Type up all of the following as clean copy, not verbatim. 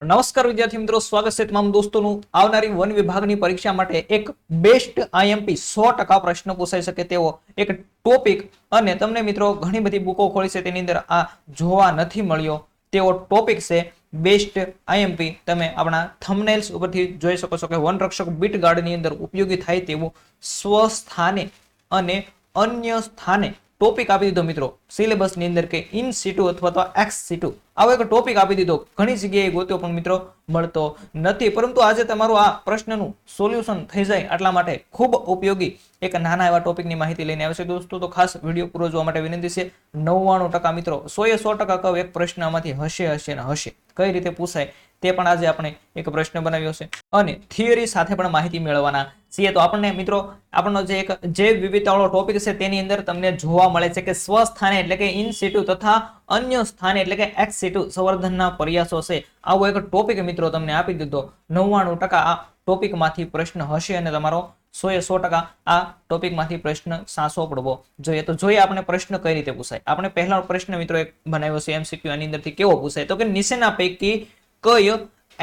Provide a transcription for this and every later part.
નમસ્કાર વિદ્યાર્થી મિત્રો, સ્વાગત છે તમામ દોસ્તોનું આવનારી વન વિભાગની પરીક્ષા માટે એક બેસ્ટ આઈએમપી 100% પ્રશ્ન પૂછાઈ શકે તેવો એક ટોપિક અને તમને મિત્રો ઘણી બધી બુકો ખોલી છે તેની અંદર આ જોવા નથી મળ્યો તેવો ટોપિક છે બેસ્ટ આઈએમપી. તમે આપણા થંબનેલ્સ ઉપરથી જોઈ શકો છો કે વનરક્ષક બીટ ગાર્ડની અંદર ઉપયોગી થાય તેવું સ્વસ્થાને અને અન્ય સ્થાને ટોપિક આપી દીધો મિત્રો સિલેબસની અંદર કે ઇન સિટુ અથવા તો એક્સ સિટુ આવો એક ટોપિક આપી દીધો. ઘણી જગ્યાએ ગોત્યો પણ મિત્રો મળતો નથી, પરંતુ આજે તમારું આ પ્રશ્નનું સોલ્યુશન થઈ જાય એટલા માટે ખૂબ ઉપયોગી એક નાના એવા ટોપિકની માહિતી લઈને આવે છે દોસ્તો. તો ખાસ વિડીયો પૂરો જોવા માટે વિનંતી છે. 99% મિત્રો 100% કહો એક પ્રશ્ન આમાંથી હશે ને હશે. કઈ રીતે પૂછાય તે પણ આજે આપણે એક પ્રશ્ન બનાવ્યો છે અને થિયરી સાથે પણ માહિતી મેળવવાના છીએ. તો આપણને મિત્રો આપણનો જે એક જૈવ વિવિધતાવાળો ટોપિક છે તેની અંદર તમને જોવા મળે છે કે સ્વસ્થાને એટલે કે ઇન સિટુ તથા અન્ય સ્થાને એટલે કે એક્સ સિટુ સંવર્ધનના પ્રયાસો છે. આવો એક ટોપિક મિત્રો તમને આપી દીધો. 99% આ ટોપિકમાંથી પ્રશ્ન હશે અને તમારો 100% આ ટોપિકમાંથી પ્રશ્ન સાચો પડવો જોઈએ. તો જોઈએ આપણે પ્રશ્ન કઈ રીતે પૂછાય. આપણે પહેલા પ્રશ્ન મિત્રો એક બનાવ્યો છે એમસીક્યુ. આની અંદરથી કેવો પૂછાય તો કે નીચેના પૈકી કયો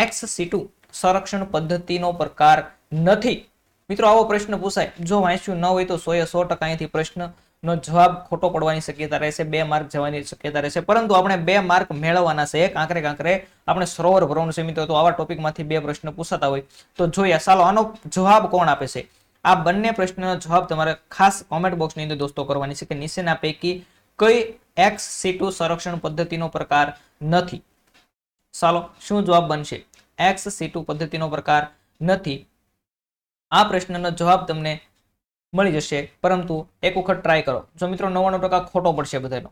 એક્સ સિટુ સંરક્ષણ પદ્ધતિનો પ્રકાર નથી. મિત્રો આવો પ્રશ્ન પૂછાય. જો વાંચ્યું ન હોય તો 100% અહીંથી પ્રશ્નનો જવાબ ખોટો પડવાની શક્યતા રહેશે, 2 માર્ક જવાની શક્યતા રહેશે, પરંતુ આપણે 2 માર્ક મેળવવાના છે. કાંકરે આપણે સરોવર ભરવાનું છે મિત્રો. તો આવા ટોપિકમાંથી 2 પ્રશ્ન પૂછાતા હોય તો જોઈએ. ચાલો આનો જવાબ કોણ આપે છે? આ બંને પ્રશ્નનો જવાબ તમારે ખાસ કોમેન્ટ બોક્સની અંદર દોસ્તો કરવાની છે કે નીચેના પૈકી કઈ એક્સ સિટુ સંરક્ષણ પદ્ધતિનો પ્રકાર નથી. ચાલો શું જવાબ બનશે? એક્સ સિટુ પદ્ધતિનો પ્રકાર નથી. આ પ્રશ્નનો જવાબ તમને મળી જશે, પરંતુ એક વખત ટ્રાય કરો. જો મિત્રો 99% ખોટો પડશે બધાનો,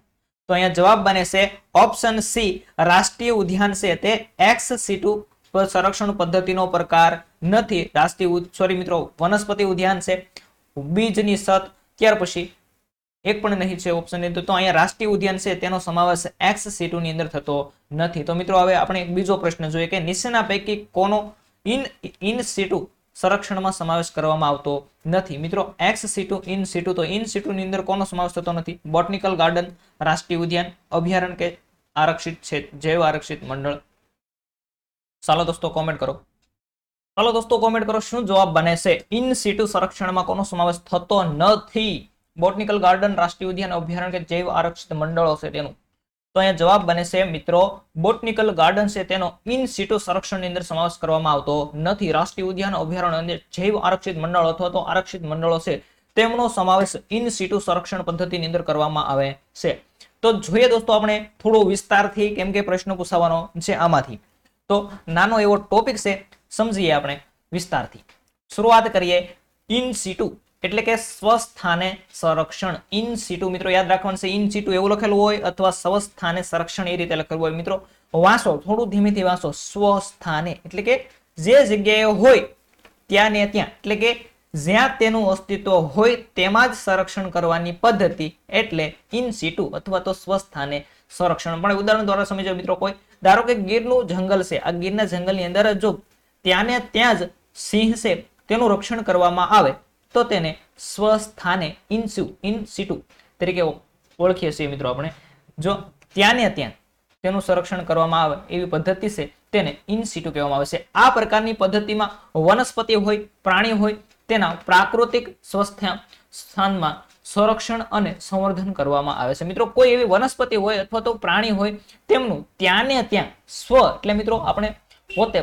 તો અહીંયા જવાબ બને છે ઓપ્શન સી. રાષ્ટ્રીય ઉદ્યાન છે તે એક્સ સિટુ સંરક્ષણ પદ્ધતિનો પ્રકાર નથી. રાષ્ટ્રીય મિત્રો વનસ્પતિ ઉદ્યાન છે, બીજની સત, ત્યાર પછી એક પણ નહીં છે ઓપ્શન ની. તો અહીંયા રાષ્ટ્રીય ઉદ્યાન છે તેનો સમાવેશ એક્સ સિટુ ની અંદર થતો નથી. તો મિત્રો હવે આપણે એક બીજો પ્રશ્ન જોઈએ કે નીચેના પૈકી કોનો ઇન સિટુ સંરક્ષણમાં સમાવેશ કરવામાં આવતો નથી. મિત્રો એક્સ સિટુ ઇન સિટુ, તો ઇન સિટુ ની અંદર કોનો સમાવેશ થતો નથી? બોટનિકલ ગાર્ડન, રાષ્ટ્રીય ઉદ્યાન, અભયારણ્ય કે આરક્ષિત છે જૈવ આરક્ષિત મંડળ. ચાલો દોસ્તો કોમેન્ટ કરો. ચાલો દોસ્તો કોમેન્ટ કરો શું જવાબ બને છે? ઇન સિટુ સંરક્ષણમાં કોનો સમાવેશ થતો નથી? બોટનિકલ ગાર્ડન, રાષ્ટ્રીય ઉદ્યાન, અભયારણ્ય કે જૈવ આરક્ષિત મંડળો છે તેનું. તો અહીંયા જવાબ બને છે મિત્રો બોટનિકલ ગાર્ડન છે તેનો ઇન સિટુ સંરક્ષણની અંદર સમાવેશ કરવામાં આવતો નથી. રાષ્ટ્રીય ઉદ્યાન, અભયારણ્ય અને જૈવ આરક્ષિત મંડળો અથવા તો આરક્ષિત મંડળો છે તેમનો સમાવેશ ઇન સિટુ સંરક્ષણ પદ્ધતિની અંદર કરવામાં આવે છે. તો જોઈએ દોસ્તો આપણે થોડો વિસ્તારથી, કેમ કે પ્રશ્ન પૂછવાનો છે આમાંથી. તો નાનો એવો ટોપિક છે, સમજીએ આપણે વિસ્તારથી. શરૂઆત કરીએ. ઇન સિટુ એટલે કે સ્વસ્થાને સંરક્ષણ. ઇન સિટુ મિત્રો યાદ રાખવાનું છે. ઇન સિટુ એવું લખેલું હોય અથવા સ્વસ્થાને સંરક્ષણ એ રીતે લખેલું હોય. મિત્રો વાંચો, થોડું ધીમેથી વાંચો. સ્વસ્થાને એટલે કે જે જગ્યાએ હોય ત્યાં ને ત્યાં, એટલે કે જ્યાં તેનું અસ્તિત્વ હોય તેમાં જ સંરક્ષણ કરવાની પદ્ધતિ એટલે ઇન સિટુ અથવા તો સ્વસ્થાને સંરક્ષણ. પણ ઉદાહરણ દ્વારા સમજો મિત્રો. કોઈ ધારો કે ગીરનું જંગલ છે, આ ગીરના જંગલની અંદર જો ત્યાં ને ત્યાં જ સિંહ છે તેનું રક્ષણ કરવામાં આવે તો તેને સ્વસ્થાને ઇન સિટુ તરીકે ઓળખીએ છીએ મિત્રો આપણે. જો ત્યાં ને ત્યાં તેનું સંરક્ષણ કરવામાં આવે એવી પદ્ધતિ છે તેને ઇન સિટુ કહેવામાં આવે છે. આ પ્રકારની પદ્ધતિમાં વનસ્પતિ હોય, પ્રાણી હોય તેના પ્રાકૃતિક સ્થાનમાં સંરક્ષણ અને સંવર્ધન કરવામાં આવે છે. મિત્રો કોઈ એવી વનસ્પતિ હોય અથવા તો પ્રાણી હોય તેમનું ત્યાં ને ત્યાં સ્વ એટલે મિત્રો આપણે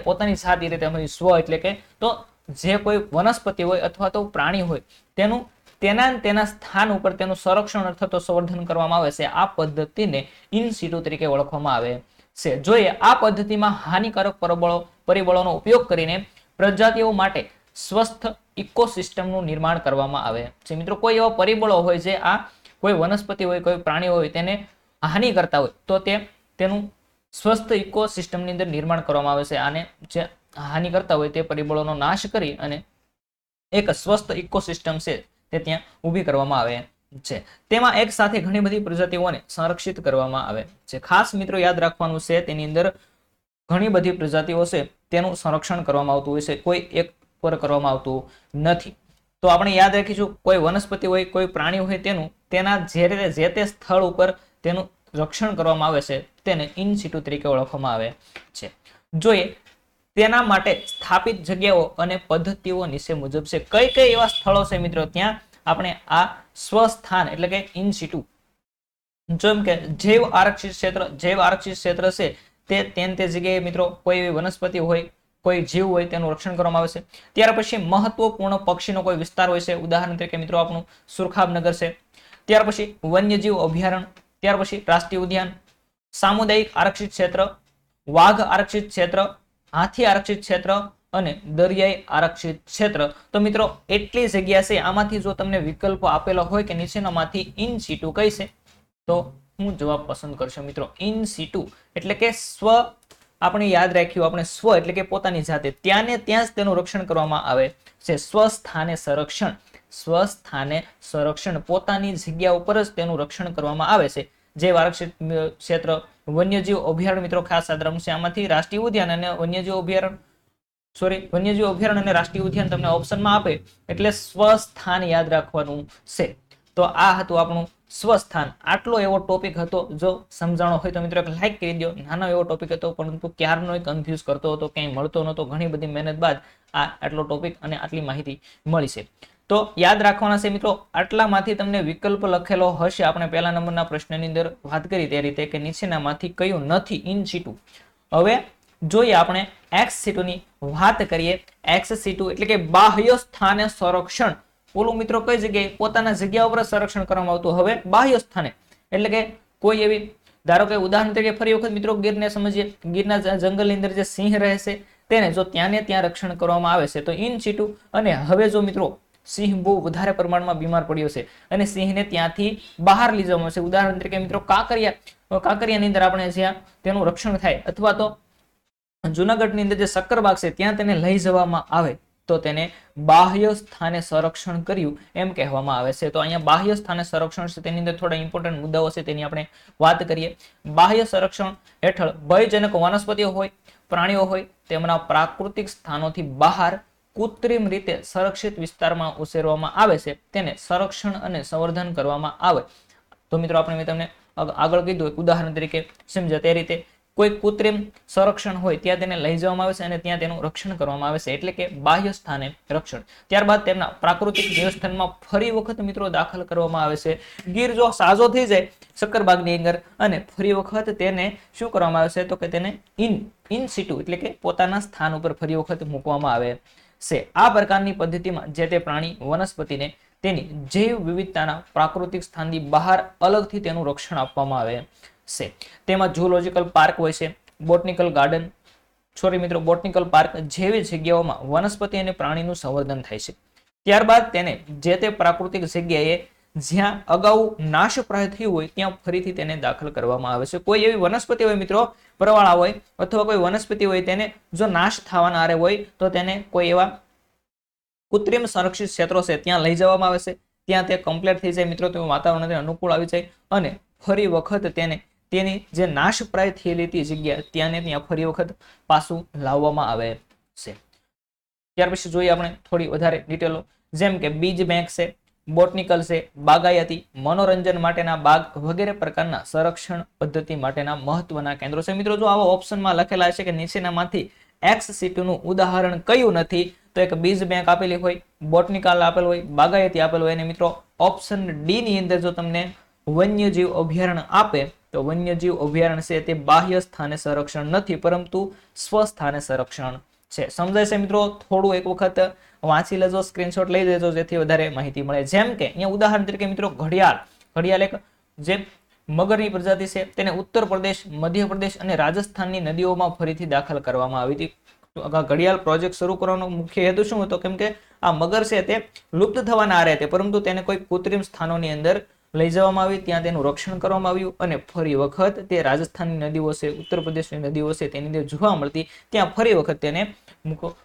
પોતાની જાતિ રીતે સ્વ એટલે કે તો જે કોઈ વનસ્પતિ હોય અથવા તો પ્રાણી હોય તેનું તેના સ્થાન ઉપર તેનું સંરક્ષણ અથવા તો સંવર્ધન કરવામાં આવે છે. આ પદ્ધતિને ઇન સિટુ તરીકે ઓળખવામાં આવે છે. જોઈએ આ પદ્ધતિમાં હાનિકારક પરિબળોનો ઉપયોગ કરીને પ્રજાતિઓ માટે સ્વસ્થ ઇકોસિસ્ટમનું નિર્માણ કરવામાં આવે છે. મિત્રો કોઈ એવા પરિબળો હોય જે આ કોઈ વનસ્પતિ હોય, કોઈ પ્રાણી હોય તેને હાનિ કરતા હોય તો તેનું સ્વસ્થ ઇકોસિસ્ટમની અંદર નિર્માણ કરવામાં આવે છે. આને જે હાનિ કરતા હોય તે પરિબળોનો નાશ કરી અને એક સ્વસ્થ ઇકોસિસ્ટમ છે તે ત્યાં ઊભી કરવામાં આવે છે. તેમાં એક સાથે ઘણી બધી પ્રજાતિઓને સંરક્ષિત કરવામાં આવે છે. ખાસ મિત્રો યાદ રાખવાનું છે તેની અંદર ઘણી બધી પ્રજાતિઓ છે તેનું સંરક્ષણ કરવામાં આવતું હોય છે, કોઈ એક પર કરવામાં આવતું નથી. તો આપણે યાદ રાખીશું કોઈ વનસ્પતિ હોય, કોઈ પ્રાણી હોય તેના જે તે સ્થળ ઉપર તેનું રક્ષણ કરવામાં આવે છે તેને ઇન સિટુ તરીકે ઓળખવામાં આવે છે. જોઈએ તેના માટે સ્થાપિત જગ્યાઓ અને પદ્ધતિઓ નીચે મુજબ છે. કઈ કઈ એવા સ્થળો છે મિત્રો ત્યાં આપણે આ સ્વસ્થાન એટલે કે ઇન સિટુ, જેમ કે જૈવ આરક્ષિત ક્ષેત્ર છે તે જગ્યાએ મિત્રો કોઈ એવી વનસ્પતિ હોય, કોઈ જીવ હોય તેનું રક્ષણ કરવામાં આવે છે. ત્યાર પછી મહત્વપૂર્ણ પક્ષીનો કોઈ વિસ્તાર હોય છે, ઉદાહરણ તરીકે મિત્રો આપણું સુરખાબનગર છે. ત્યાર પછી વન્યજીવ અભયારણ્ય, ત્યાર પછી રાષ્ટ્રીય ઉદ્યાન, સામુદાયિક આરક્ષિત ક્ષેત્ર, વાઘ આરક્ષિત ક્ષેત્ર, હાથી આરક્ષિત ક્ષેત્ર અને દરિયાઈ આરક્ષિત ક્ષેત્ર. તો મિત્રો એટલી જગ્યા છે. આમાંથી જો તમને વિકલ્પો આપેલો હોય કે નીચેનામાંથી ઇન સિટુ કઈ છે, તો હું જવાબ પસંદ કરશો મિત્રો ઇન સિટુ એટલે કે સ્વ. આપણે યાદ રાખ્યું, આપણે સ્વ એટલે કે પોતાની જાતે, ત્યાં ને ત્યાં જ તેનું રક્ષણ કરવામાં આવે છે. સ્વસ્થાને સંરક્ષણ, પોતાની જગ્યા ઉપર જ તેનું રક્ષણ કરવામાં આવે છે. જૈવ આરક્ષિત ક્ષેત્ર, વન્યજીવ અભયારણ્ય મિત્રો ખાસ યાદ રાખવું છે. આમાંથી રાષ્ટ્રીય ઉદ્યાન અને વન્યજીવ અભયારણ્ય અને રાષ્ટ્રીય ઉદ્યાન તમને ઓપ્શનમાં આપે એટલે સ્વસ્થાન યાદ રાખવાનું છે. તો આ હતું આપણું સ્વસ્થાન. આટલો એવો ટોપિક હતો. જો સમજાણો હોય તો મિત્રો એક લાઈક કરી દો. નાનો એવો ટોપિક હતો પરંતુ ક્યારનો કન્ફ્યુઝ કરતો હતો, ક્યાંય મળતો નહોતો. ઘણી બધી મહેનત બાદ આટલો ટોપિક અને આટલી માહિતી મળી છે. તો યાદ રાખવાના છે મિત્રો, આટલામાંથી તમને વિકલ્પ લખેલો હશે. આપણે પહેલા નંબરના પ્રશ્નની અંદર વાત કરી તે રીતે કે નીચેનામાંથી કયું નથી ઇન સિટુ. હવે જોઈએ આપણે એક્સ સિટુની વાત કરીએ. એક્સ સિટુ એટલે કે બાહ્ય સ્થાને સંરક્ષણ. ઓલું મિત્રો કઈ જગ્યાએ પોતાના જગ્યા ઉપર સંરક્ષણ કરવામાં આવતું, હવે બાહ્ય સ્થાને એટલે કે કોઈ એવી, ધારો કે ઉદાહરણ તરીકે ફરી વખત મિત્રો ગીરને સમજીએ. ગીરના જંગલની અંદર જે સિંહ રહે છે તેને જો ત્યાં ને ત્યાં રક્ષણ કરવામાં આવે છે તો ઇન સિટુ. અને હવે જો મિત્રો સિંહ બહુ વધારે પ્રમાણમાં બીમાર પડ્યો છે અને સિંહને ત્યાંથી બહાર લઈ જવામાં આવશે, ઉદાહરણ તરીકે મિત્રો કાંકરિયાની અંદર આપણે જ્યાં તેનું રક્ષણ થાય, અથવા તો જુનાગઢની અંદર જે સક્કરબાગ છે ત્યાં તેને લઈ જવામાં આવે તો તેને બાહ્ય સ્થાને સંરક્ષણ કર્યું એમ કહેવામાં આવે છે. તો અહીંયા બાહ્ય સ્થાને સંરક્ષણ છે તેની અંદર થોડા ઇમ્પોર્ટન્ટ મુદ્દાઓ છે તેની આપણે વાત કરીએ. બાહ્ય સંરક્ષણ હેઠળ ભયજનક વનસ્પતિઓ હોય, પ્રાણીઓ હોય તેમના પ્રાકૃતિક સ્થાનોથી બહાર કૃત્રિમ રીતે સંરક્ષિત વિસ્તારમાં ઉછેરવામાં આવે છે, તેને સંરક્ષણ અને સંવર્ધન કરવામાં આવે. તો મિત્રો મેં તમને આગળ કીધું ઉદાહરણ તરીકે સમજ્યા તે રીતે કોઈ કૃત્રિમ સંરક્ષણ હોય ત્યાં તેને લઈ જવામાં આવે છે અને ત્યાં તેનું રક્ષણ કરવામાં આવે છે, એટલે કે બાહ્ય સ્થાને રક્ષણ. ત્યારબાદ તેમના પ્રાકૃતિક નિવાસસ્થાનમાં ફરી વખત મિત્રો દાખલ કરવામાં આવે છે. ગીર જો સાજો થઈ જાય સક્કરબાગની અંદર અને ફરી વખત તેને શું કરવામાં આવે છે તો કે તેને ઇન સિટુ એટલે કે પોતાના સ્થાન ઉપર ફરી વખત મૂકવામાં આવે છે. આ પ્રકારની પદ્ધતિમાં જે તે પ્રાણી વનસ્પતિને તેની જૈવ વિવિધતાના પ્રાકૃતિક સ્થાનથી બહાર અલગથી તેનું રક્ષણ આપવામાં આવે છે. તેમાં ઝૂઓલોજીકલ પાર્ક હોય છે, બોટનિકલ પાર્ક જેવી જગ્યાઓમાં વનસ્પતિ અને પ્રાણીનું સંવર્ધન થાય છે. ત્યારબાદ તેને જે તે પ્રાકૃતિક જગ્યાએ જ્યાં અગાઉ નાશપ્રાય થયું હોય ત્યાં ફરીથી તેને દાખલ કરવામાં આવે છે. કોઈ એવી વનસ્પતિ હોય મિત્રો પરવાળા હોય અથવા કોઈ વનસ્પતિ હોય તેને જો નાશ થવાના આરે હોય તો તેને કોઈ એવા કૃત્રિમ સંરક્ષિત ક્ષેત્રો છે ત્યાં લઈ જવામાં આવે છે. ત્યાં તે કમ્પ્લીટ થઈ જાય મિત્રો, તેનું વાતાવરણ અનુકૂળ આવી જાય અને ફરી વખત તેને તેની જે નાશપ્રાય થયેલી હતી જગ્યા ત્યાં ફરી વખત પાછું લાવવામાં આવે છે. ત્યાર પછી જોઈએ આપણે થોડી વધારે ડિટેલો, જેમ કે બીજ બેંક છે, બોટનિકલ છે, બાગાયતી, મનોરંજન માટેના બાગ વગેરે પ્રકારના સંરક્ષણ પદ્ધતિ માટેના મહત્વના કેન્દ્રો છે. મિત્રો જો આવા ઓપ્શનમાં લખેલા છે કે નીચેનામાંથી એક્સ સિટુનું ઉદાહરણ કયું નથી, તો એક બીજ બેંક આપેલી હોય, બોટનિકલ આપેલ હોય, બાગાયતી આપેલ હોય અને મિત્રો ઓપ્શન ડી ની અંદર જો તમને વન્યજીવ અભયારણ્ય આપે તો વન્યજીવ અભયારણ્ય છે તે બાહ્ય સ્થાને સંરક્ષણ નથી પરંતુ સ્વસ્થાને સંરક્ષણ છે. સમજાય છે મિત્રો? થોડું એક વખત વાંચી લેજો, સ્ક્રીનશોટ લઈ લેજો જેથી વધારે માહિતી મળે. જેમ કે અહીંયા ઉદાહરણ તરીકે મિત્રો ઘડિયાળ એક જે મગરની પ્રજાતિ છે તેને ઉત્તર પ્રદેશ, મધ્યપ્રદેશ અને રાજસ્થાનની નદીઓમાં ફરીથી દાખલ કરવામાં આવી હતી. ઘડિયાળ પ્રોજેક્ટ શરૂ કરવાનો મુખ્ય હેતુ શું હતો? કેમ કે આ મગર છે તે લુપ્ત થવાના આરે હતી, પરંતુ તેને કોઈ કૃત્રિમ સ્થાનોની અંદર લઈ જવામાં આવી, ત્યાં તેનું રક્ષણ કરવામાં આવ્યું અને ફરી વખત તે રાજસ્થાનની નદીઓ છે, ઉત્તર પ્રદેશની નદીઓ છે તેની અંદર જોવા મળતી, ત્યાં ફરી વખત તેને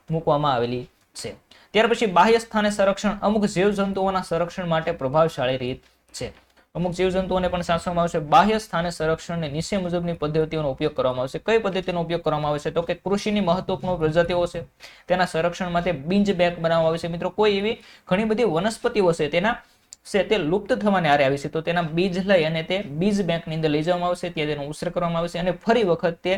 મૂકવામાં આવેલી છે. ત્યાર પછી બાહ્ય સ્થાને સંરક્ષણ અમુક જીવજંતુઓના સંરક્ષણ માટે પ્રભાવશાળી રીત છે. અમુક જીવજંતુઓને પણ સાચવવામાં આવે છે. બાહ્ય સ્થાને સંરક્ષણને નીચે મુજબની પદ્ધતિઓનો ઉપયોગ કરવામાં આવે છે. કઈ પદ્ધતિનો ઉપયોગ કરવામાં આવે છે? તો કે કૃષિની મહત્વપૂર્ણ પ્રજાતિઓ છે તેના સંરક્ષણ માટે બીજ બેંક બનાવવામાં આવે છે. મિત્રો કોઈ એવી ઘણી બધી વનસ્પતિઓ છે તેના છે તે લુપ્ત થવાને આરે આવી છે તો તેના બીજ લઈ અને તે બીજ બેંકની અંદર લઈ જવામાં આવશે, ત્યાં તેનો ઉછેર કરવામાં આવશે અને ફરી વખત તે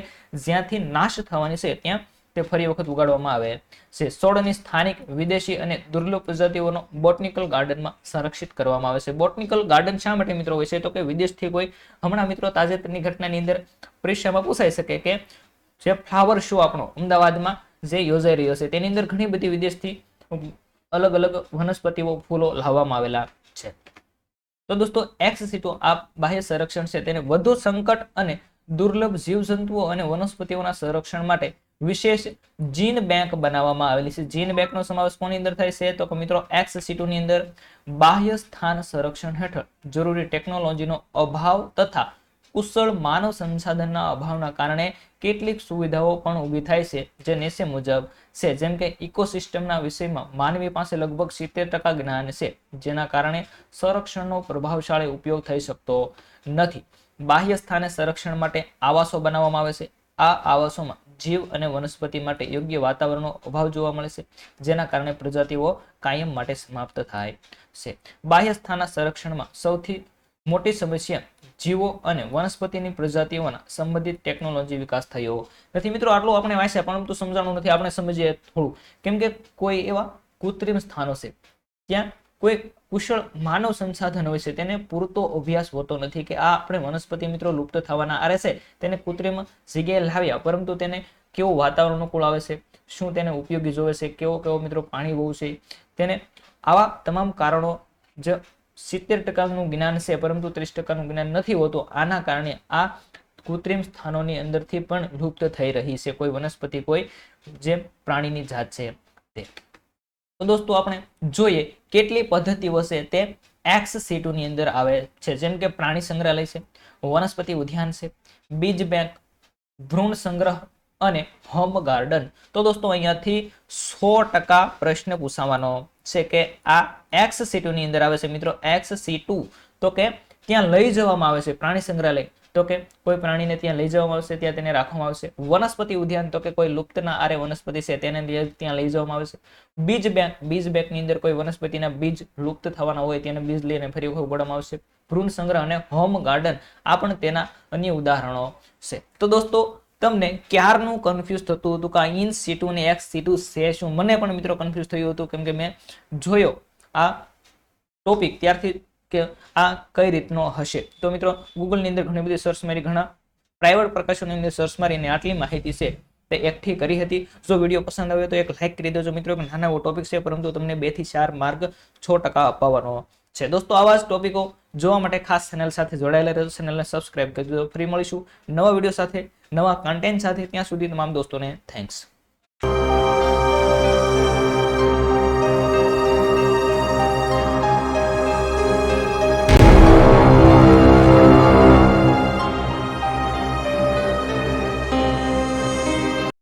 જ્યાંથી નાશ થવાની છે ત્યાં તે ફરી વખત ઉગાડવામાં આવે છે. છોડની સ્થાનિક, વિદેશી અને દુર્લભ પ્રજાતિઓનો બોટનિકલ ગાર્ડનમાં સંરક્ષિત કરવામાં આવે છે. બોટનિકલ ગાર્ડન શા માટે મિત્રો હોય છે તો કે વિદેશથી કોઈ હમણાં મિત્રો તાજેતરની ઘટનાની અંદર પરીક્ષામાં પૂછાઈ શકે કે જે ફ્લાવર શો આપણો અમદાવાદમાં જે યોજાઈ રહ્યો છે તેની અંદર ઘણી બધી વિદેશથી અલગ અલગ વનસ્પતિઓ, ફૂલો લાવવામાં આવેલા છે. તો દોસ્તો એક્સ સીટુ આ બાહ્ય સંરક્ષણ છે તેને વધુ સંકટ અને દુર્લભ જીવજંતુઓ અને વનસ્પતિઓના સંરક્ષણ માટે વિશેષ જીન બેંક બનાવવામાં આવેલી છે. જીન બેંકનો સમાવેશ કોની અંદર થાય છે તો કે મિત્રો એક્સ સીટુ ની અંદર બાહ્ય સ્થાન સંરક્ષણ હેઠળ જરૂરી ટેકનોલોજીનો અભાવ તથા કુશળ માનવ સંસાધનના અભાવના કારણે કેટલીક સુવિધાઓ પણ ઊભી થાય છે જે નીચે મુજબ છે. જેમ કે ઇકોસિસ્ટમના વિષયમાં માનવી પાસે લગભગ 70% જ્ઞાન છે, જેના કારણે સંરક્ષણનો પ્રભાવશાળી ઉપયોગ થઈ શકતો નથી. બાહ્ય સ્થાને સંરક્ષણ માટે આવાસો બનાવવામાં આવે છે. આ આવાસોમાં જીવ અને વનસ્પતિ માટે યોગ્ય વાતાવરણનો અભાવ જોવા મળે છે, જેના કારણે પ્રજાતિઓ કાયમ માટે સમાપ્ત થાય છે. બાહ્ય સ્થાનના સંરક્ષણમાં સૌથી મોટી સમસ્યા જીવો અને વનસ્પતિની પ્રજાતિઓના સંબંધિત ટેકનોલોજી વિકાસ થયો નથી. મિત્રો આટલું આપણે વાંચ્યા પરંતુ સમજાણું નથી, આપણે સમજીએ થોડું. કેમ કે કોઈ એવા કૃત્રિમ સ્થાનો છે ત્યાં કોઈ કુશળ માનવ સંસાધન હોય છે, તેને પૂરતો અભ્યાસ હોતો નથી કે આ આપણે વનસ્પતિ મિત્રો લુપ્ત થવાના આરે છે તેને કૃત્રિમ જગ્યાએ લાવ્યા, પરંતુ તેને કેવું વાતાવરણ અનુકૂળ આવે છે, શું તેને ઉપયોગી જોવે છે, કેવો મિત્રો પાણી બહુ છે, તેને આવા તમામ કારણો જે 70% જ્ઞાન છે પરંતુ 30% જ્ઞાન નથી હોતું, આના કારણે આ કૃત્રિમ સ્થાનોની અંદરથી પણ લુપ્ત થઈ રહી છે કોઈ વનસ્પતિ, કોઈ જે પ્રાણીની જાત છે તે. તો દોસ્તો આપણે જોઈએ કેટલી પદ્ધતિઓ છે તે એક્સ સીટુ ની અંદર આવે છે. જેમ કે પ્રાણી સંગ્રહાલય છે, વનસ્પતિ ઉદ્યાન છે, બીજ બેંક, ભ્રૂણ સંગ્રહ અને હોમ ગાર્ડન. તો દોસ્તો અહીંયાથી 100% પ્રશ્ન પૂછવાનો છે કે આ એક્સ સીટુ ની અંદર આવે છે. મિત્રો એક્સ સીટુ તો કે ત્યાં લઈ જવામાં આવે છે. પ્રાણી સંગ્રહાલય તો કે કોઈ પ્રાણીને ત્યાં લઈ જવામાં આવશે, ત્યાં તેને રાખવામાં આવશે. વનસ્પતિ ઉદ્યાન તો કે કોઈ લુપ્તના આરે વનસ્પતિ છે તેને ત્યાં લઈ જવામાં આવે છે. બીજ બેંક ની અંદર કોઈ વનસ્પતિના બીજ લુપ્ત થવાના હોય તેને બીજ લઈને ફરી વખત ઉગાડવામાં આવશે. ભ્રૂણ સંગ્રહ અને હોમ ગાર્ડન આ પણ તેના અન્ય ઉદાહરણો છે. તો દોસ્તો તમને ક્યારનું કન્ફ્યુઝ થતું હતું કે ઇન સીટુ અને એક્સ સીટુ છે શું? મને પણ મિત્રો કન્ફ્યુઝ થયું હતું, કેમ કે મેં જોયો આ ટોપિક ત્યારથી કે આ કઈ રીતનો હશે. તો મિત્રો ગૂગલની અંદર ઘણી બધી સર્ચ મારી, ઘણા પ્રાઇવેટ પ્રકાશનની અંદર સર્ચ મારીને આટલી માહિતી છે તે એકઠી કરી હતી. જો વિડીયો પસંદ આવ્યો તો એક લાઈક કરી દેજો મિત્રો. એક નાનો ટોપિક છે પરંતુ તમને 2 થી 4 માર્ક 6% અપાવવાનો છે. દોસ્તો આવા જ ટોપિકો જોવા માટે ખાસ ચેનલ સાથે જોડાયેલા રહેજો, ચેનલને સબસ્ક્રાઇબ કરી દેજો. ફરી મળીશું નવા વિડીયો સાથે, નવા કન્ટેન્ટ સાથે. ત્યાં સુધી તમામ દોસ્તોને થેન્ક્સ.